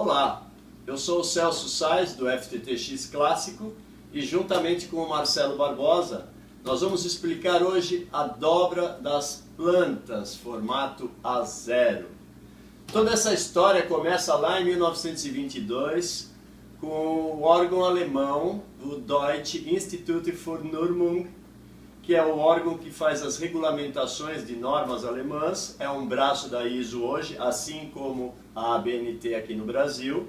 Olá, eu sou o Celso Sais do FTTX Clássico e juntamente com o Marcelo Barbosa nós vamos explicar hoje a dobra das plantas formato A0. Toda essa história começa lá em 1922 com o órgão alemão, o Deutsche Institut für Normung, que é o órgão que faz as regulamentações de normas alemãs, é um braço da ISO hoje, assim como a ABNT aqui no Brasil.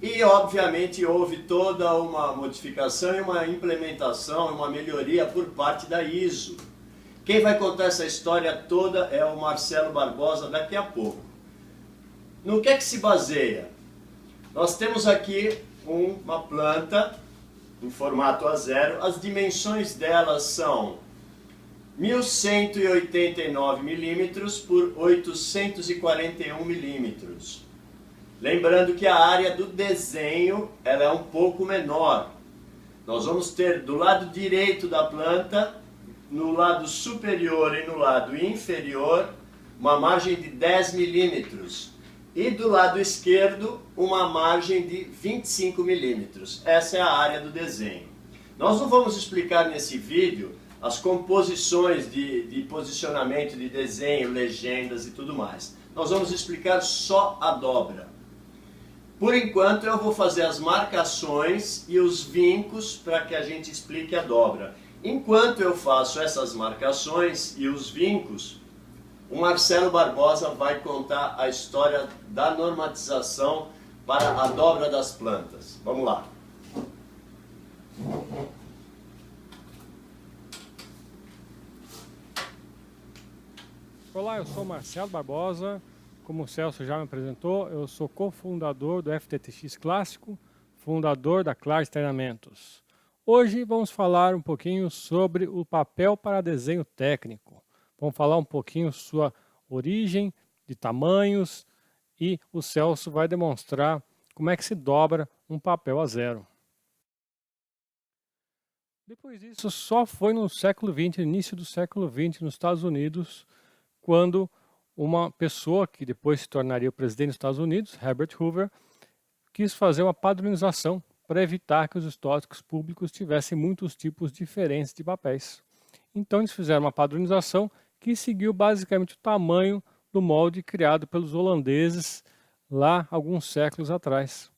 E, obviamente, houve toda uma modificação e uma implementação, uma melhoria por parte da ISO. Quem vai contar essa história toda é o Marcelo Barbosa daqui a pouco. No que é que se baseia? Nós temos aqui uma planta em formato A0, as dimensões delas são 1189 milímetros por 841 milímetros. Lembrando que a área do desenho ela é um pouco menor. Nós vamos ter do lado direito da planta, no lado superior e no lado inferior, uma margem de 10 milímetros. E do lado esquerdo, uma margem de 25 milímetros. Essa é a área do desenho. Nós não vamos explicar nesse vídeo as composições de posicionamento de desenho, legendas e tudo mais. Nós vamos explicar só a dobra. Por enquanto eu vou fazer as marcações e os vincos para que a gente explique a dobra. Enquanto eu faço essas marcações e os vincos, o Marcelo Barbosa vai contar a história da normatização para a dobra das plantas. Vamos lá. Olá, eu sou Marcelo Barbosa. Como o Celso já me apresentou, eu sou cofundador do FTTX Clássico, fundador da Clares Treinamentos. Hoje vamos falar um pouquinho sobre o papel para desenho técnico. Vamos falar um pouquinho sua origem, de tamanhos, e o Celso vai demonstrar como é que se dobra um papel A0. Depois disso, só foi no século XX, início do século XX, nos Estados Unidos, quando uma pessoa que depois se tornaria o presidente dos Estados Unidos, Herbert Hoover, quis fazer uma padronização para evitar que os estoques públicos tivessem muitos tipos diferentes de papéis. Então eles fizeram uma padronização que seguiu basicamente o tamanho do molde criado pelos holandeses lá alguns séculos atrás.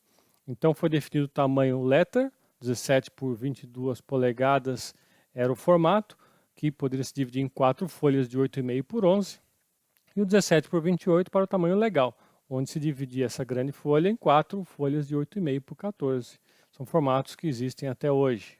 Então foi definido o tamanho letter, 17 por 22 polegadas era o formato, que poderia se dividir em 4 folhas de 8,5 por 11, e o 17 por 28 para o tamanho legal, onde se dividia essa grande folha em 4 folhas de 8,5 por 14. São formatos que existem até hoje.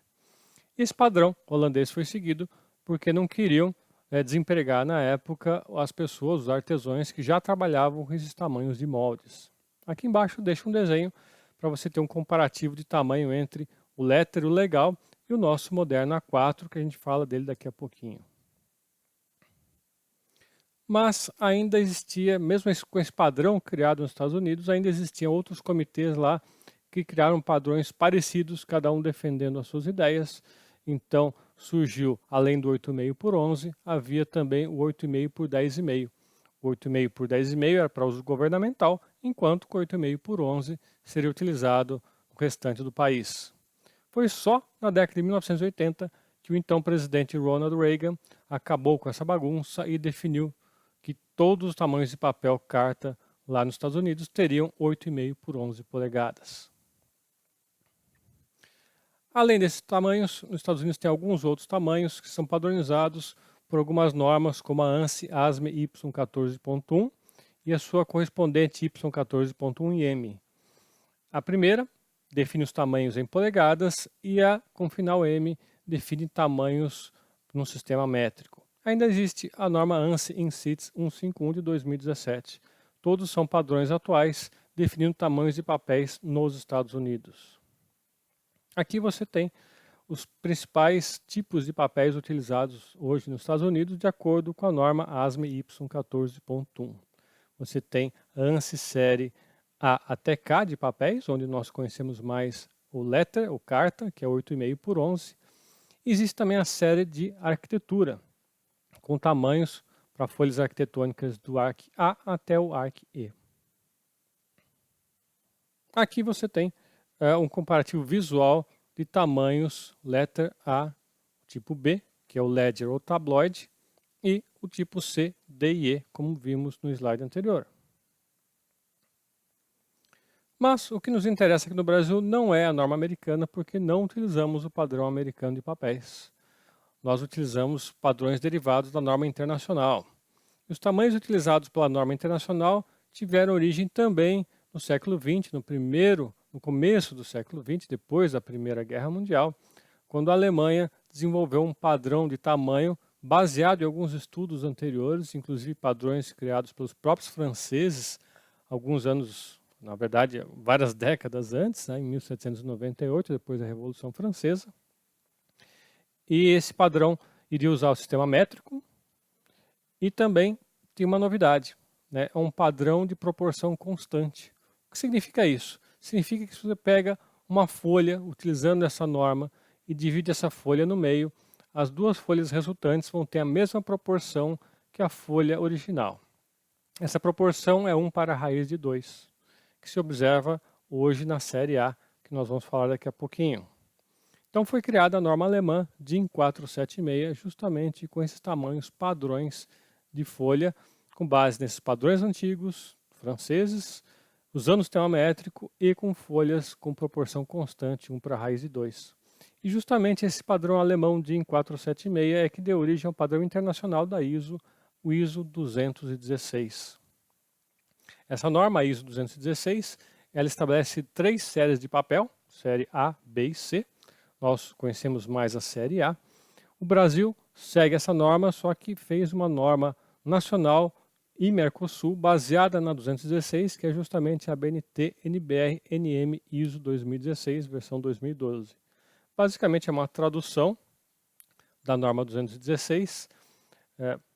Esse padrão holandês foi seguido porque não queriam desempregar na época as pessoas, os artesãos que já trabalhavam com esses tamanhos de moldes. Aqui embaixo deixo um desenho para você ter um comparativo de tamanho entre o letter, o legal, e o nosso moderno A4, que a gente fala dele daqui a pouquinho. Mas ainda existia, mesmo com esse padrão criado nos Estados Unidos, ainda existiam outros comitês lá que criaram padrões parecidos, cada um defendendo as suas ideias. Então surgiu, além do 8,5 por 11, havia também o 8,5 por 10,5. O 8,5 por 10,5 era para uso governamental, enquanto o 8,5 por 11 seria utilizado no restante do país. Foi só na década de 1980 que o então presidente Ronald Reagan acabou com essa bagunça e definiu que todos os tamanhos de papel carta lá nos Estados Unidos teriam 8,5 por 11 polegadas. Além desses tamanhos, nos Estados Unidos tem alguns outros tamanhos que são padronizados por algumas normas, como a ANSI ASME Y14.1 e a sua correspondente Y14.1M. A primeira define os tamanhos em polegadas e a com final M define tamanhos no sistema métrico. Ainda existe a norma ANSI INCITS 151 de 2017. Todos são padrões atuais definindo tamanhos de papéis nos Estados Unidos. Aqui você tem os principais tipos de papéis utilizados hoje nos Estados Unidos de acordo com a norma ASME Y14.1. Você tem a ANSI série A até K de papéis, onde nós conhecemos mais o letter, o carta, que é 8,5 por 11. Existe também a série de arquitetura, com tamanhos para folhas arquitetônicas do ARC A até o ARC E. Aqui você tem um comparativo visual de tamanhos letter A, tipo B, que é o ledger ou tabloide, e o tipo C, D e E, como vimos no slide anterior. Mas o que nos interessa aqui no Brasil não é a norma americana, porque não utilizamos o padrão americano de papéis. Nós utilizamos padrões derivados da norma internacional. Os tamanhos utilizados pela norma internacional tiveram origem também no século XX, no começo do século XX, depois da Primeira Guerra Mundial, quando a Alemanha desenvolveu um padrão de tamanho baseado em alguns estudos anteriores, inclusive padrões criados pelos próprios franceses, alguns anos, na verdade, várias décadas antes, em 1798, depois da Revolução Francesa. E esse padrão iria usar o sistema métrico e também tem uma novidade, é um padrão de proporção constante. O que significa isso? Significa que você pega uma folha utilizando essa norma e divide essa folha no meio, as duas folhas resultantes vão ter a mesma proporção que a folha original. Essa proporção é 1 para a raiz de 2, que se observa hoje na série A, que nós vamos falar daqui a pouquinho. Então foi criada a norma alemã DIN 476, justamente com esses tamanhos padrões de folha, com base nesses padrões antigos, franceses, usando o sistema métrico e com folhas com proporção constante, 1 para a raiz de 2. E justamente esse padrão alemão DIN 476 é que deu origem ao padrão internacional da ISO, o ISO 216. Essa norma ISO 216, ela estabelece 3 séries de papel, série A, B e C. Nós conhecemos mais a série A. O Brasil segue essa norma, só que fez uma norma nacional e Mercosul baseada na 216, que é justamente a BNT NBR NM ISO 2016, versão 2012. Basicamente é uma tradução da norma 216,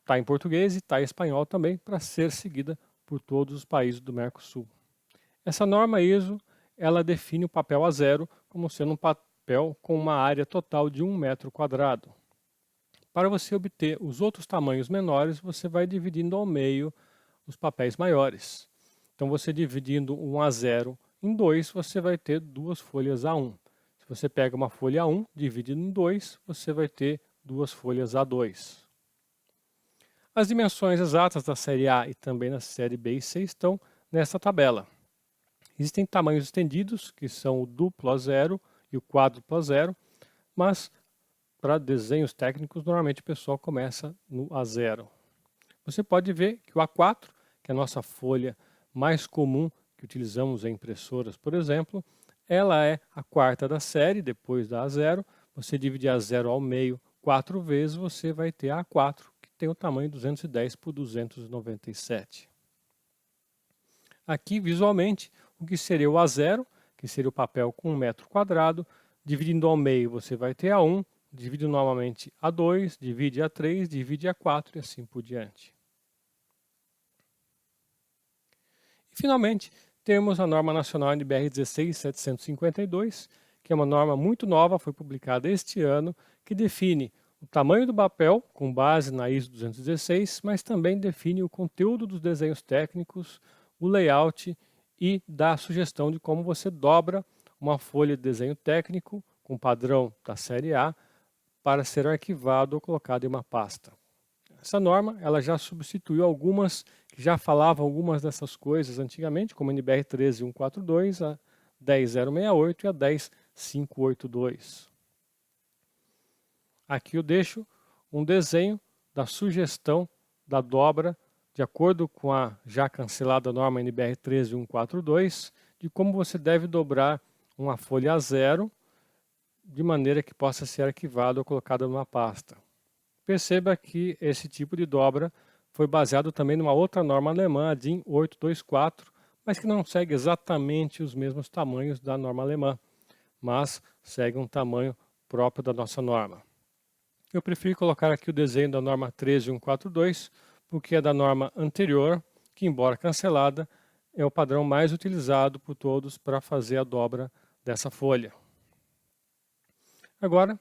está em português e está em espanhol também, para ser seguida por todos os países do Mercosul. Essa norma ISO, ela define o papel A0 como sendo um papel com uma área total de 1 metro quadrado. Para você obter os outros tamanhos menores, você vai dividindo ao meio os papéis maiores. Então, você dividindo um A0 em 2, você vai ter 2 folhas A1. Se você pega uma folha A1, dividido em 2, você vai ter 2 folhas A2. As dimensões exatas da série A e também da série B e C estão nesta tabela. Existem tamanhos estendidos, que são o duplo A0 e o quádruplo A0, mas para desenhos técnicos, normalmente o pessoal começa no A0. Você pode ver que o A4, que é a nossa folha mais comum que utilizamos em impressoras, por exemplo, ela é a quarta da série, depois da A0. Você dividir A0 ao meio 4 vezes, você vai ter a A4, que tem o tamanho 210 por 297. Aqui, visualmente, o que seria o A0, que seria o papel com 1 metro quadrado, dividindo ao meio você vai ter A1, divide novamente A2, divide A3, divide A4 e assim por diante. E finalmente, temos a norma nacional NBR 16752, que é uma norma muito nova, foi publicada este ano, que define o tamanho do papel com base na ISO 216, mas também define o conteúdo dos desenhos técnicos, o layout e dá a sugestão de como você dobra uma folha de desenho técnico com padrão da série A para ser arquivado ou colocado em uma pasta. Essa norma ela já substituiu algumas que já falavam algumas dessas coisas antigamente, como a NBR 13142, a 10068 e a 10582. Aqui eu deixo um desenho da sugestão da dobra, de acordo com a já cancelada norma NBR 13142, de como você deve dobrar uma folha A0 de maneira que possa ser arquivado ou colocado numa pasta. Perceba que esse tipo de dobra foi baseado também numa outra norma alemã, a DIN 824, mas que não segue exatamente os mesmos tamanhos da norma alemã, mas segue um tamanho próprio da nossa norma. Eu prefiro colocar aqui o desenho da norma 13142, porque é da norma anterior, que embora cancelada, é o padrão mais utilizado por todos para fazer a dobra dessa folha. Agora,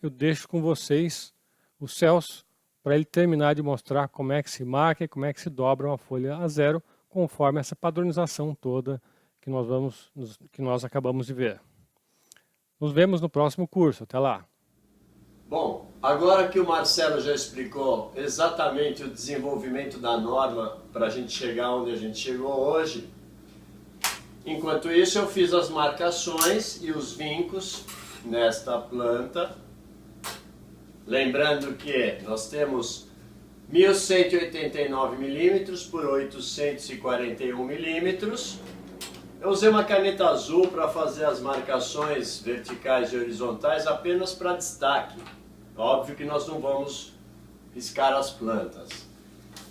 eu deixo com vocês o Celso para ele terminar de mostrar como é que se marca e como é que se dobra uma folha A0 conforme essa padronização toda que nós acabamos de ver. Nos vemos no próximo curso. Até lá! Bom, agora que o Marcelo já explicou exatamente o desenvolvimento da norma para a gente chegar onde a gente chegou hoje, enquanto isso eu fiz as marcações e os vincos nesta planta. Lembrando que nós temos 1189 milímetros por 841 milímetros. Eu usei uma caneta azul para fazer as marcações verticais e horizontais apenas para destaque. Óbvio que nós não vamos riscar as plantas.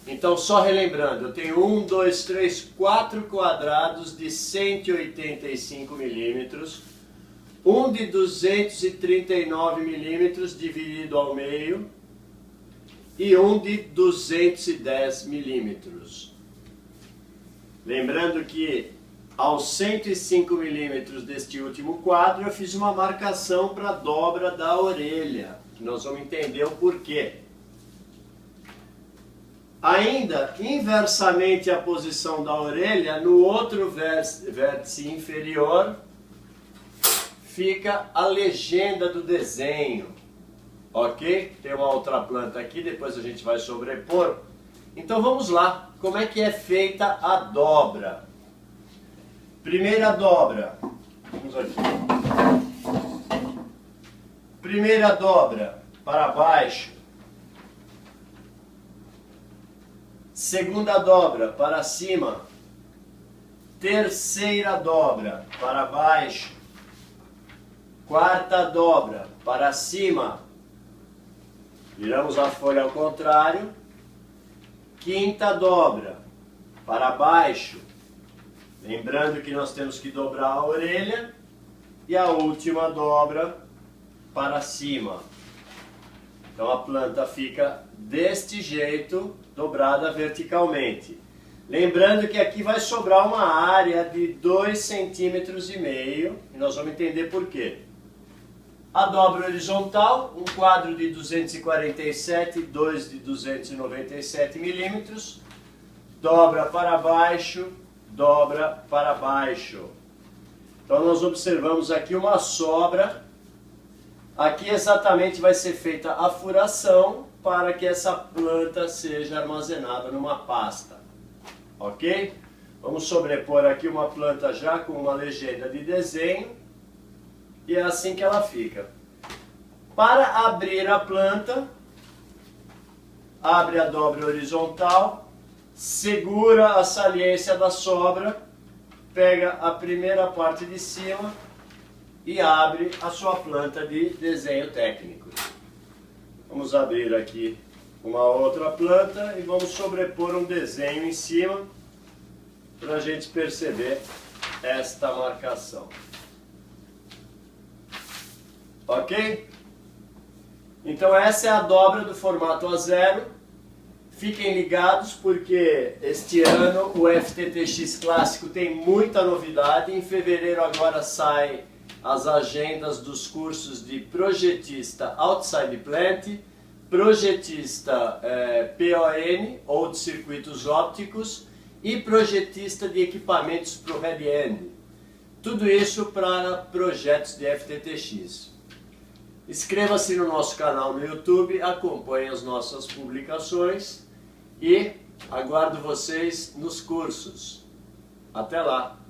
Então, só relembrando, eu tenho 1, 2, 3, 4 quadrados de 185 milímetros, um de 239 milímetros dividido ao meio e um de 210 milímetros. Lembrando que aos 105 milímetros deste último quadro eu fiz uma marcação para a dobra da orelha, que nós vamos entender o porquê. Ainda, inversamente à posição da orelha, no outro vértice inferior, fica a legenda do desenho, ok? Tem uma outra planta aqui, depois a gente vai sobrepor. Então vamos lá, como é que é feita a dobra? Primeira dobra, vamos aqui. Primeira dobra para baixo. Segunda dobra para cima. Terceira dobra para baixo. Quarta dobra para cima. Viramos a folha ao contrário. Quinta dobra para baixo. Lembrando que nós temos que dobrar a orelha. E a última dobra para cima. Então a planta fica deste jeito, dobrada verticalmente. Lembrando que aqui vai sobrar uma área de 2,5 centímetros e nós vamos entender por quê. A dobra horizontal, um quadro de 247 e 2 de 297 milímetros. Dobra para baixo, dobra para baixo. Então nós observamos aqui uma sobra. Aqui exatamente vai ser feita a furação para que essa planta seja armazenada numa pasta. Ok? Vamos sobrepor aqui uma planta já com uma legenda de desenho. E é assim que ela fica. Para abrir a planta, abre a dobra horizontal, segura a saliência da sobra, pega a primeira parte de cima e abre a sua planta de desenho técnico. Vamos abrir aqui uma outra planta e vamos sobrepor um desenho em cima para a gente perceber esta marcação. Ok? Então essa é a dobra do formato A0. Fiquem ligados porque este ano o FTTX Clássico tem muita novidade. Em fevereiro agora sai as agendas dos cursos de projetista Outside Plant, projetista PON ou de circuitos ópticos e projetista de equipamentos para o Head-End. Tudo isso para projetos de FTTX. Inscreva-se no nosso canal no YouTube, acompanhe as nossas publicações e aguardo vocês nos cursos. Até lá!